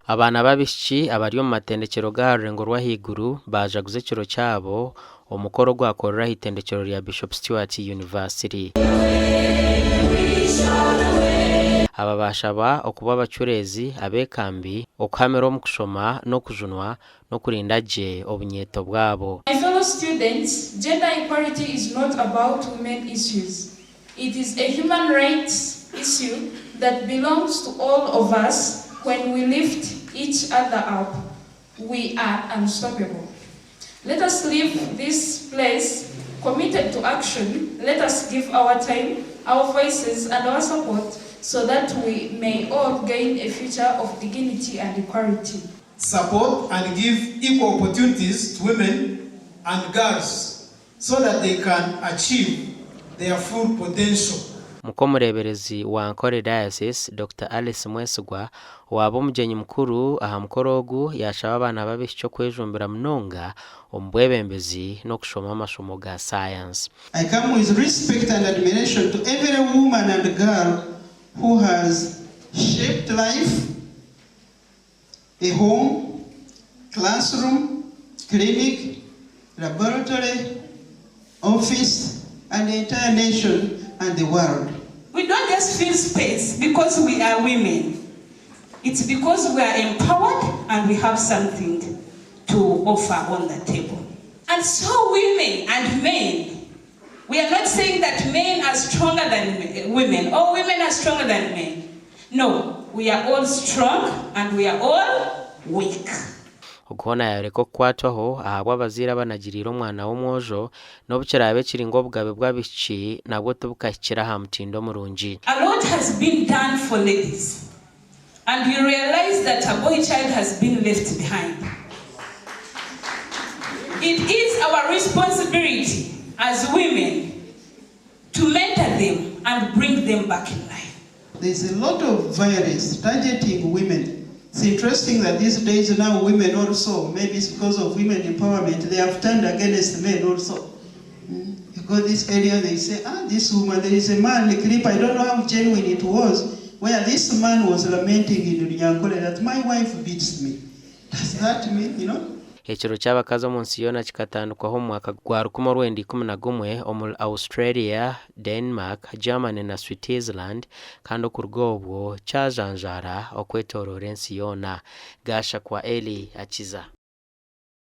Abana babishiki abari mu matendekero ga Rurengo rwa Higuru baje kuzekiro cyabo umukoro gwakorera hitendekero rya Bishop Stewart University. Aba bashaba okuba abacurezi abekambi okamero mu kushoma no kujunwa no kurindaje obunyeto bwabo. My fellow students, gender equality is not about women issues. It is a human rights issue that belongs to all of us. When we lift each other up, we are unstoppable. Let us leave this place committed to action. Let us give our time, our voices, and our support so that we may all gain a future of dignity and equality. Support and give equal opportunities to women and girls so that they can achieve their full potential. Mukomureberezi wa Ankole Diocese Dr. Alice Mwesugwa wabo mujenyi mukuru aha mukorogu yashaba abana babishyo kwejumbira munonga ombwebembezi no kushoma amashomo ga science. I come with respect and admiration to every woman and girl who has shaped life, a home, classroom, clinic, laboratory, office, and the entire nation and the world. We don't just fill space because we are women. It's because we are empowered and we have something to offer on the table. And so women and men, we are not saying that men are stronger than women or women are stronger than men. No, we are all strong and we are all weak. Ukona yareko kwatwaho ahabwa bazira banagirira umwana w'umwojo no bukirabe kiringo bwabe bwabishiki nabwo tubukakira ha mutindo murungi. A lot has been done for ladies and you realize that a boy child has been left behind. It is our responsibility as women to mentor them and bring them back in life. There's a lot of violence targeting women. It's interesting that these days now women also, maybe it's because of women empowerment, they have turned against men also. You go this area, they say, this woman, there is a man in the clip, I don't know how genuine it was, where this man was lamenting in Nyankole that my wife beats me. Does that mean, you know? Ekiro cy'abakaza munsi yona kikatandukwaho mu mwaka gwa 2011 omul Australia, Denmark, Germany na Switzerland kandi ku rwobwo cyajanjara okwetorora ensi yona gasha kwa Eli akiza.